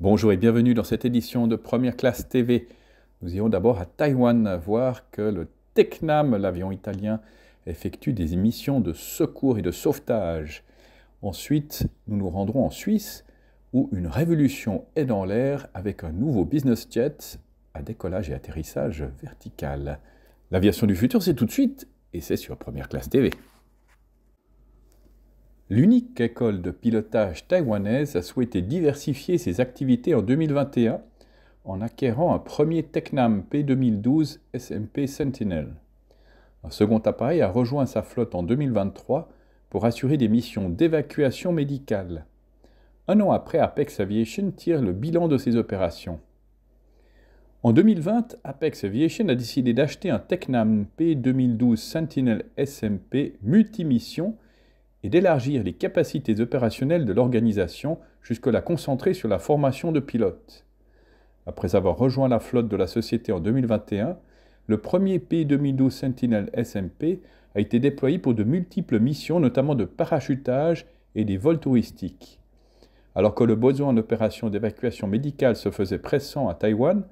Bonjour et bienvenue dans cette édition de Première Classe TV. Nous irons d'abord à Taïwan voir que le Tecnam, l'avion italien, effectue des missions de secours et de sauvetage. Ensuite, nous nous rendrons en Suisse où une révolution est dans l'air avec un nouveau business jet à décollage et atterrissage vertical. L'aviation du futur, c'est tout de suite et c'est sur Première Classe TV. L'unique école de pilotage taïwanaise a souhaité diversifier ses activités en 2021 en acquérant un premier Tecnam P2012 SMP Sentinel. Un second appareil a rejoint sa flotte en 2023 pour assurer des missions d'évacuation médicale. Un an après, Apex Aviation tire le bilan de ses opérations. En 2020, Apex Aviation a décidé d'acheter un Tecnam P2012 Sentinel SMP multimission et d'élargir les capacités opérationnelles de l'organisation jusque-là concentrées sur la formation de pilotes. Après avoir rejoint la flotte de la société en 2021, le premier P2012 Sentinel SMP a été déployé pour de multiples missions, notamment de parachutage et des vols touristiques. Alors que le besoin en opération d'évacuation médicale se faisait pressant à Taïwan,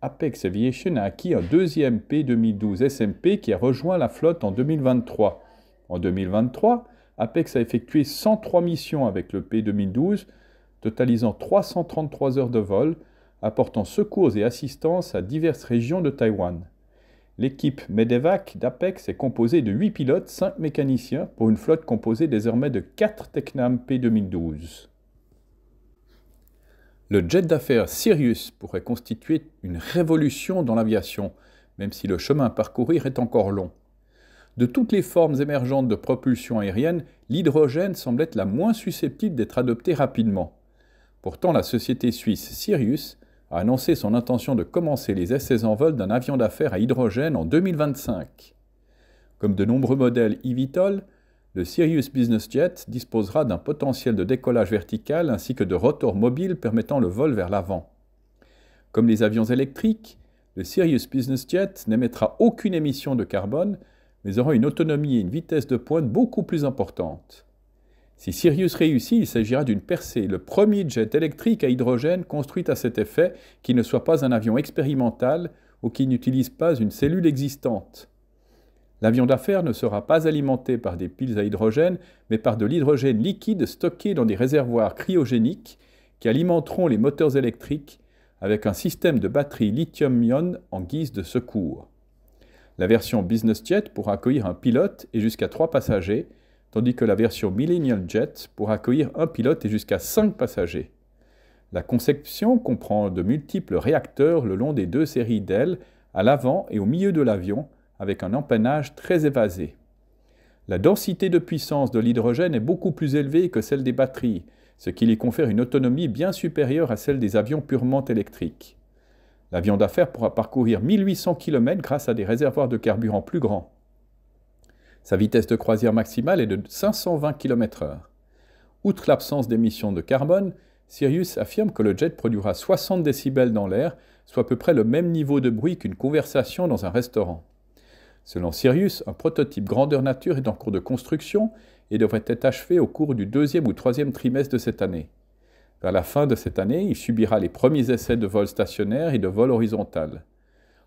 Apex Aviation a acquis un deuxième P2012 SMP qui a rejoint la flotte en 2023. En 2023, Apex a effectué 103 missions avec le P2012, totalisant 333 heures de vol, apportant secours et assistance à diverses régions de Taïwan. L'équipe Medevac d'Apex est composée de 8 pilotes, 5 mécaniciens, pour une flotte composée désormais de 4 Tecnam P2012. Le jet d'affaires Sirius pourrait constituer une révolution dans l'aviation, même si le chemin à parcourir est encore long. De toutes les formes émergentes de propulsion aérienne, l'hydrogène semble être la moins susceptible d'être adoptée rapidement. Pourtant, la société suisse Sirius a annoncé son intention de commencer les essais en vol d'un avion d'affaires à hydrogène en 2025. Comme de nombreux modèles eVTOL, le Sirius Business Jet disposera d'un potentiel de décollage vertical ainsi que de rotors mobiles permettant le vol vers l'avant. Comme les avions électriques, le Sirius Business Jet n'émettra aucune émission de carbone, mais aura une autonomie et une vitesse de pointe beaucoup plus importantes. Si Sirius réussit, il s'agira d'une percée, le premier jet électrique à hydrogène construit à cet effet qui ne soit pas un avion expérimental ou qui n'utilise pas une cellule existante. L'avion d'affaires ne sera pas alimenté par des piles à hydrogène, mais par de l'hydrogène liquide stocké dans des réservoirs cryogéniques qui alimenteront les moteurs électriques avec un système de batterie lithium-ion en guise de secours. La version Business Jet pourra accueillir un pilote et jusqu'à 3 passagers, tandis que la version Millennial Jet pourra accueillir un pilote et jusqu'à 5 passagers. La conception comprend de multiples réacteurs le long des 2 séries d'ailes, à l'avant et au milieu de l'avion, avec un empennage très évasé. La densité de puissance de l'hydrogène est beaucoup plus élevée que celle des batteries, ce qui lui confère une autonomie bien supérieure à celle des avions purement électriques. L'avion d'affaires pourra parcourir 1800 km grâce à des réservoirs de carburant plus grands. Sa vitesse de croisière maximale est de 520 km/h. Outre l'absence d'émissions de carbone, Sirius affirme que le jet produira 60 décibels dans l'air, soit à peu près le même niveau de bruit qu'une conversation dans un restaurant. Selon Sirius, un prototype grandeur nature est en cours de construction et devrait être achevé au cours du 2e ou 3e trimestre de cette année. Vers la fin de cette année, il subira les premiers essais de vol stationnaire et de vol horizontal.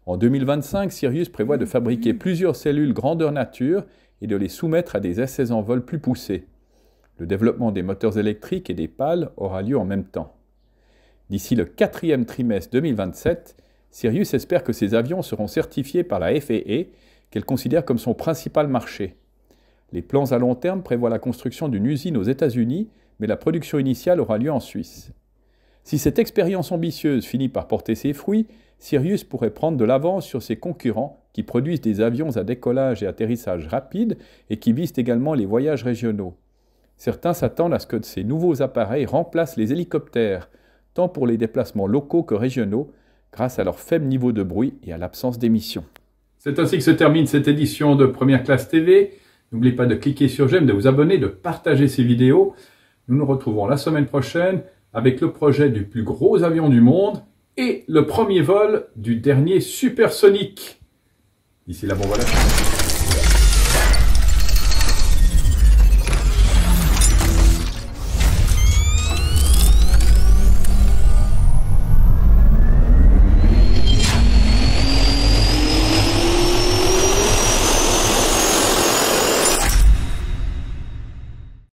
En 2025, Sirius prévoit de fabriquer plusieurs cellules grandeur nature et de les soumettre à des essais en vol plus poussés. Le développement des moteurs électriques et des pales aura lieu en même temps. D'ici le 4e trimestre 2027, Sirius espère que ces avions seront certifiés par la FAA, qu'elle considère comme son principal marché. Les plans à long terme prévoient la construction d'une usine aux États-Unis, mais la production initiale aura lieu en Suisse. Si cette expérience ambitieuse finit par porter ses fruits, Sirius pourrait prendre de l'avance sur ses concurrents qui produisent des avions à décollage et atterrissage rapide et qui visent également les voyages régionaux. Certains s'attendent à ce que ces nouveaux appareils remplacent les hélicoptères, tant pour les déplacements locaux que régionaux, grâce à leur faible niveau de bruit et à l'absence d'émissions. C'est ainsi que se termine cette édition de Première Classe TV. N'oubliez pas de cliquer sur j'aime, de vous abonner, de partager ces vidéos. Nous nous retrouvons la semaine prochaine avec le projet du plus gros avion du monde et le premier vol du dernier supersonique. D'ici là, bon voilà.